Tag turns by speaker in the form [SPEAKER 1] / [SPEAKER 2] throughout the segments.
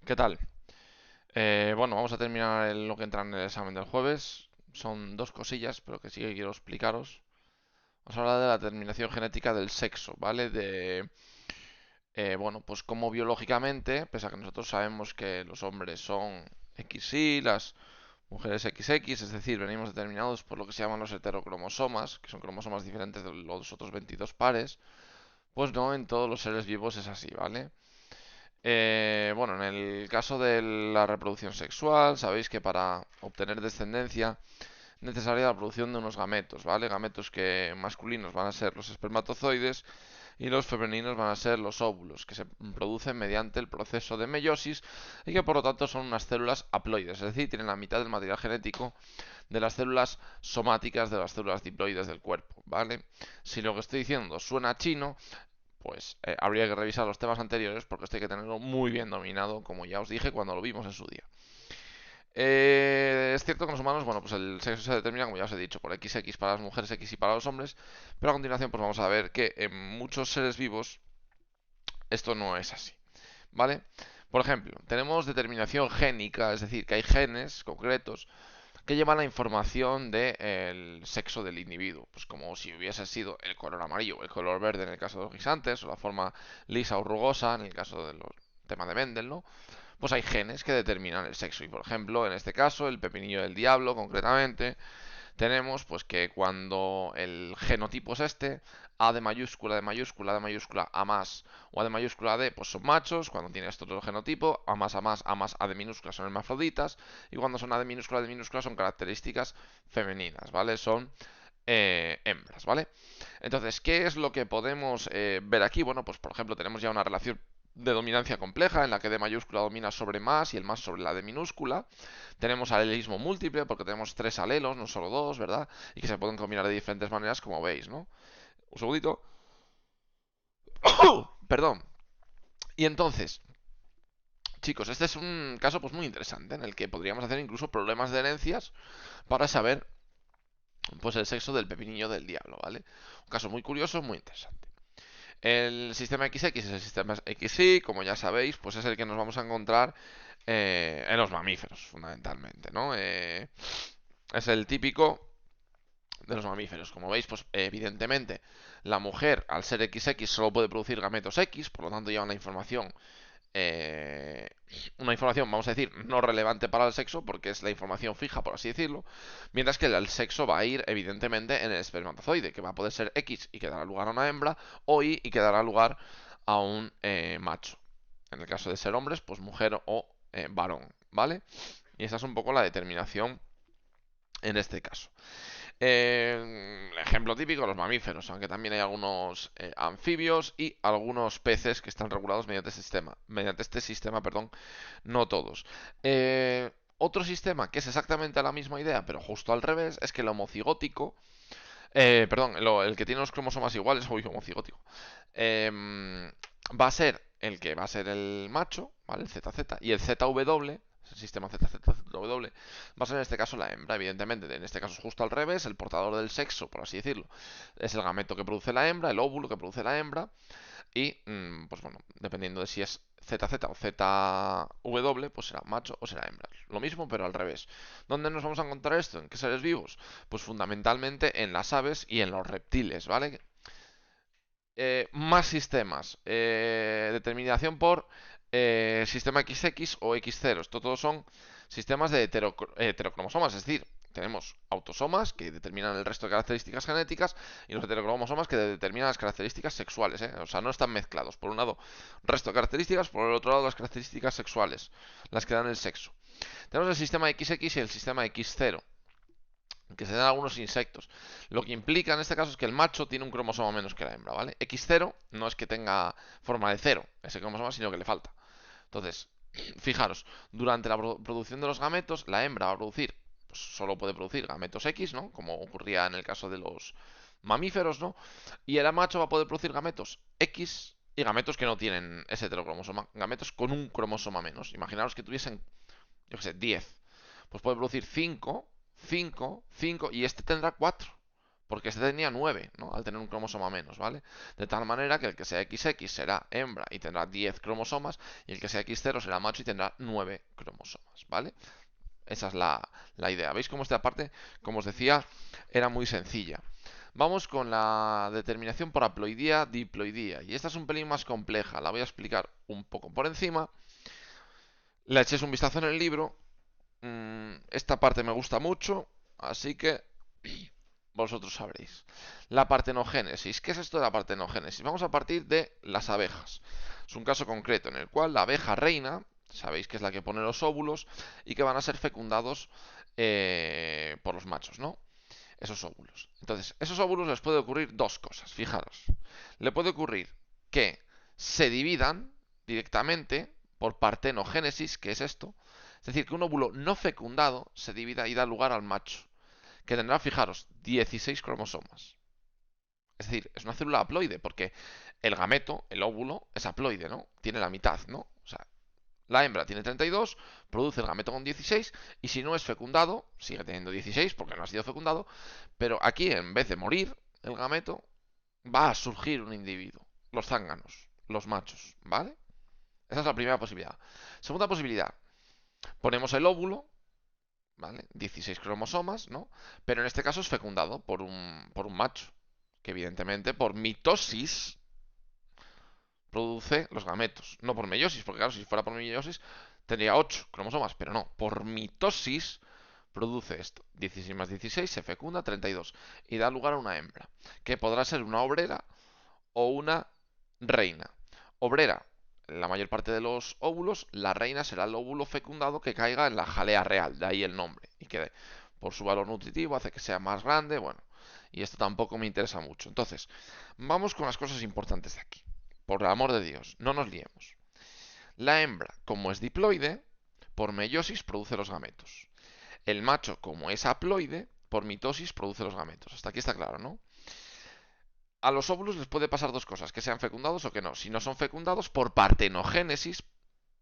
[SPEAKER 1] ¿Qué tal? Bueno, vamos a terminar lo que entra en el examen del jueves. Son dos cosillas, pero que sí que quiero explicaros. Vamos a hablar de la determinación genética del sexo, ¿vale? Bueno, pues como biológicamente, pese a que nosotros sabemos que los hombres son XY, las mujeres XX, es decir, venimos determinados por lo que se llaman los heterocromosomas, que son cromosomas diferentes de los otros 22 pares, pues no en todos los seres vivos es así, ¿vale? Bueno, en el caso de la reproducción sexual, sabéis que para obtener descendencia es necesaria la producción de unos gametos, ¿vale? Gametos que masculinos van a ser los espermatozoides y los femeninos van a ser los óvulos, que se producen mediante el proceso de meiosis y que por lo tanto son unas células haploides, es decir, tienen la mitad del material genético de las células somáticas de las células diploides del cuerpo, ¿vale? Si lo que estoy diciendo suena chino, pues habría que revisar los temas anteriores porque esto hay que tenerlo muy bien dominado, como ya os dije cuando lo vimos en su día. Es cierto que en los humanos, bueno, pues el sexo se determina, como ya os he dicho, por XX para las mujeres, X y para los hombres, pero a continuación pues vamos a ver que en muchos seres vivos esto no es así, ¿vale? Por ejemplo, tenemos determinación génica, es decir, que hay genes concretos que llevan la información del sexo del individuo, pues como si hubiese sido el color amarillo o el color verde en el caso de los guisantes, o la forma lisa o rugosa en el caso del tema de Mendel, ¿no? Pues hay genes que determinan el sexo y por ejemplo, en este caso, el pepinillo del diablo concretamente, tenemos pues que cuando el genotipo es este, A de mayúscula, de mayúscula, de mayúscula, A más o A de mayúscula D, pues son machos. Cuando tiene este otro genotipo, A más, A más, A más, A de minúscula son hermafroditas. Y cuando son A de minúscula son características femeninas, ¿vale? Son hembras, ¿vale? Entonces, ¿qué es lo que podemos ver aquí? Bueno, pues por ejemplo tenemos ya una relación de dominancia compleja en la que D mayúscula domina sobre más y el más sobre la D minúscula. Tenemos alelismo múltiple porque tenemos tres alelos, no solo dos, ¿verdad? Y que se pueden combinar de diferentes maneras, como veis, ¿no? Un segundito. Perdón. Y entonces, chicos, este es un caso pues muy interesante en el que podríamos hacer incluso problemas de herencias para saber pues el sexo del pepinillo del diablo, ¿vale? Un caso muy curioso, muy interesante. El sistema XX es el sistema XY, como ya sabéis, pues es el que nos vamos a encontrar en los mamíferos, fundamentalmente, ¿no? Es el típico de los mamíferos. Como veis, pues evidentemente la mujer, al ser XX, solo puede producir gametos X, por lo tanto lleva eh, una información, vamos a decir, no relevante para el sexo, porque es la información fija, por así decirlo, mientras que el sexo va a ir, evidentemente, en el espermatozoide, que va a poder ser X y que dará lugar a una hembra, o Y y que dará lugar a un macho. En el caso de ser hombres, pues mujer o varón, ¿vale? Y esa es un poco la determinación en este caso. Ejemplo típico, los mamíferos, aunque también hay algunos anfibios y algunos peces que están regulados mediante este sistema, perdón, no todos. Otro sistema que es exactamente la misma idea, pero justo al revés, es que el homocigótico, perdón, el que tiene los cromosomas iguales, uy, homocigótico, va a ser el que va a ser el macho, ¿vale? El ZZ, y el ZW, el sistema ZZW, va a ser en este caso la hembra, evidentemente. En este caso es justo al revés, el portador del sexo, por así decirlo, es el gameto que produce la hembra, el óvulo que produce la hembra, y, pues bueno, dependiendo de si es ZZ o ZW, pues será macho o será hembra. Lo mismo, pero al revés. ¿Dónde nos vamos a encontrar esto? ¿En qué seres vivos? Pues fundamentalmente en las aves y en los reptiles, ¿vale? Más sistemas. Determinación por sistema XX o X0. Esto todos son sistemas de heterocromosomas, es decir, tenemos autosomas que determinan el resto de características genéticas y los heterocromosomas que determinan las características sexuales, ¿eh? O sea, no están mezclados. Por un lado, resto de características, por el otro lado, las características sexuales, las que dan el sexo. Tenemos el sistema XX y el sistema X0 que se dan algunos insectos. Lo que implica en este caso es que el macho tiene un cromosoma menos que la hembra, ¿vale? X0 no es que tenga forma de cero ese cromosoma, sino que le falta. Entonces, fijaros, durante la producción de los gametos, la hembra va a producir, pues solo puede producir gametos X, ¿no? Como ocurría en el caso de los mamíferos, ¿no? Y el macho va a poder producir gametos X y gametos que no tienen ese heterocromosoma, gametos con un cromosoma menos. Imaginaros que tuviesen, yo qué sé, 10. Pues puede producir 5 5 5 y este tendrá 4. porque este tenía 9, ¿no? Al tener un cromosoma menos, ¿vale? De tal manera que el que sea XX será hembra y tendrá 10 cromosomas, y el que sea X0 será macho y tendrá 9 cromosomas, ¿vale? Esa es la idea. ¿Veis cómo esta parte, como os decía, era muy sencilla? Vamos con la determinación por haploidía, diploidía. Y esta es un pelín más compleja. La voy a explicar un poco por encima. Le echéis un vistazo en el libro. Esta parte me gusta mucho, así que vosotros sabréis. La partenogénesis. ¿Qué es esto de la partenogénesis? Vamos a partir de las abejas. Es un caso concreto en el cual la abeja reina, sabéis que es la que pone los óvulos y que van a ser fecundados por los machos, ¿no? Esos óvulos. Entonces, esos óvulos les puede ocurrir dos cosas, fijaros. Le puede ocurrir que se dividan directamente por partenogénesis, que es esto. Es decir, que un óvulo no fecundado se divida y da lugar al macho, que tendrá, fijaros, 16 cromosomas. Es decir, es una célula haploide, porque el gameto, el óvulo, es haploide, ¿no? Tiene la mitad, ¿no? O sea, la hembra tiene 32, produce el gameto con 16, y si no es fecundado, sigue teniendo 16 porque no ha sido fecundado, pero aquí en vez de morir el gameto, va a surgir un individuo, los zánganos, los machos, ¿vale? Esa es la primera posibilidad. Segunda posibilidad, ponemos el óvulo, ¿vale? 16 cromosomas, ¿no? Pero en este caso es fecundado por un macho, que evidentemente por mitosis produce los gametos. No por meiosis, porque claro, si fuera por meiosis tendría 8 cromosomas, pero no, por mitosis produce esto. 16 más 16 se fecunda 32 y da lugar a una hembra, que podrá ser una obrera o una reina. Obrera, la mayor parte de los óvulos, la reina será el óvulo fecundado que caiga en la jalea real, de ahí el nombre, y que por su valor nutritivo hace que sea más grande, bueno, y esto tampoco me interesa mucho. Entonces, vamos con las cosas importantes de aquí. Por el amor de Dios, no nos liemos. La hembra, como es diploide, por meiosis produce los gametos. El macho, como es haploide, por mitosis produce los gametos. Hasta aquí está claro, ¿no? A los óvulos les puede pasar dos cosas, que sean fecundados o que no. Si no son fecundados, por partenogénesis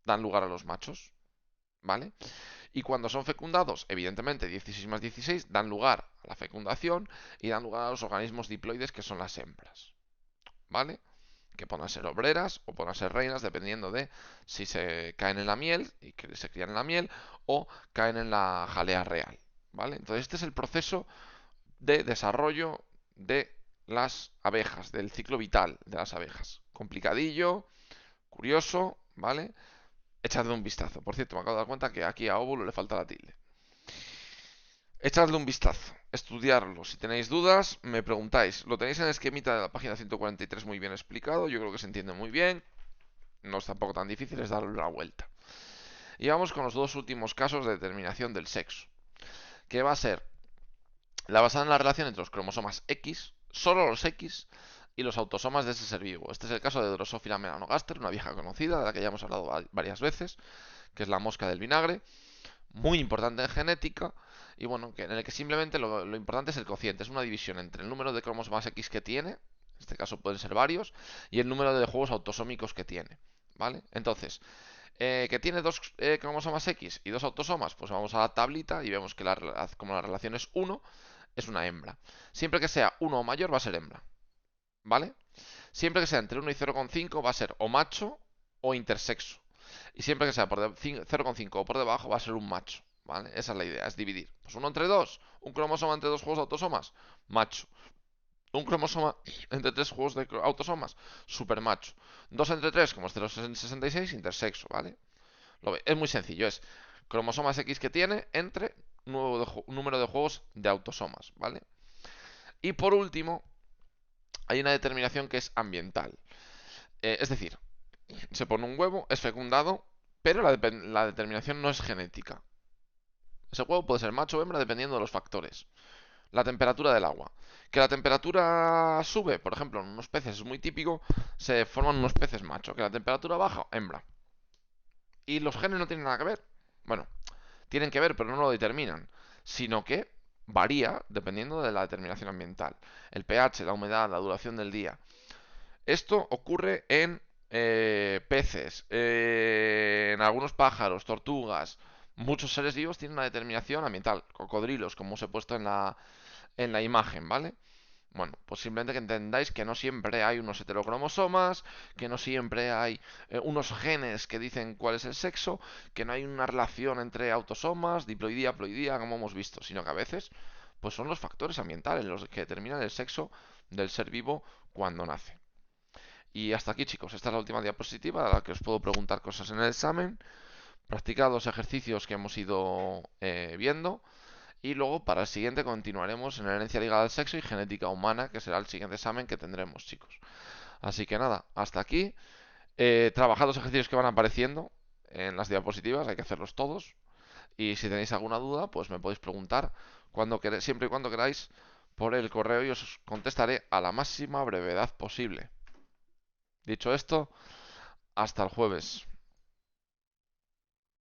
[SPEAKER 1] dan lugar a los machos, ¿vale? Y cuando son fecundados, evidentemente 16 más 16 dan lugar a la fecundación y dan lugar a los organismos diploides que son las hembras, ¿vale? Que puedan ser obreras o puedan ser reinas, dependiendo de si se caen en la miel y que se crían en la miel o caen en la jalea real, ¿vale? Entonces este es el proceso de desarrollo de las abejas, del ciclo vital de las abejas. Complicadillo, curioso, ¿vale? Echadle un vistazo. Por cierto, me acabo de dar cuenta que aquí a óvulo le falta la tilde. Echadle un vistazo, estudiarlo. Si tenéis dudas, me preguntáis. Lo tenéis en el esquemita de la página 143 muy bien explicado. Yo creo que se entiende muy bien. No es tampoco tan difícil, es darle la vuelta. Y vamos con los dos últimos casos de determinación del sexo, que va a ser la basada en la relación entre los cromosomas X, solo los X, y los autosomas de ese ser vivo. Este es el caso de Drosophila melanogaster, una vieja conocida de la que ya hemos hablado varias veces, que es la mosca del vinagre, muy importante en genética, y bueno, en el que simplemente lo importante es el cociente, es una división entre el número de cromosomas X que tiene, en este caso pueden ser varios, y el número de juegos autosómicos que tiene, ¿vale? Entonces, que tiene dos cromosomas X y dos autosomas, pues vamos a la tablita y vemos que como la relación es 1, es una hembra. Siempre que sea 1 o mayor va a ser hembra, ¿vale? Siempre que sea entre 1 y 0,5 va a ser o macho o intersexo. Y siempre que sea por 0,5 o por debajo va a ser un macho, ¿vale? Esa es la idea, es dividir. Pues 1 entre 2, un cromosoma entre dos juegos de autosomas, macho. Un cromosoma entre tres juegos de autosomas, super macho. 2 entre 3, como es 0,66, intersexo, ¿vale? Es muy sencillo, es cromosomas X que tiene entre número de juegos de autosomas, ¿vale? Y por último, hay una determinación que es ambiental. Es decir, se pone un huevo, es fecundado, pero la determinación no es genética. Ese huevo puede ser macho o hembra dependiendo de los factores. La temperatura del agua. Que la temperatura sube, por ejemplo, en unos peces es muy típico, se forman unos peces macho. Que la temperatura baja, hembra. Y los genes no tienen nada que ver. Bueno, tienen que ver, pero no lo determinan, sino que varía dependiendo de la determinación ambiental. El pH, la humedad, la duración del día. Esto ocurre en peces, en algunos pájaros, tortugas. Muchos seres vivos tienen una determinación ambiental. Cocodrilos, como os he puesto en la imagen, ¿vale? Bueno, pues simplemente que entendáis que no siempre hay unos heterocromosomas, que no siempre hay unos genes que dicen cuál es el sexo, que no hay una relación entre autosomas, diploidía, ploidía, como hemos visto, sino que a veces pues son los factores ambientales los que determinan el sexo del ser vivo cuando nace. Y hasta aquí, chicos, esta es la última diapositiva a la que os puedo preguntar cosas en el examen. Practicad los ejercicios que hemos ido viendo. Y luego para el siguiente continuaremos en herencia ligada al sexo y genética humana, que será el siguiente examen que tendremos, chicos. Así que nada, hasta aquí. Trabajad los ejercicios que van apareciendo en las diapositivas, hay que hacerlos todos. Y si tenéis alguna duda, pues me podéis preguntar siempre y cuando queráis por el correo y os contestaré a la máxima brevedad posible. Dicho esto, hasta el jueves.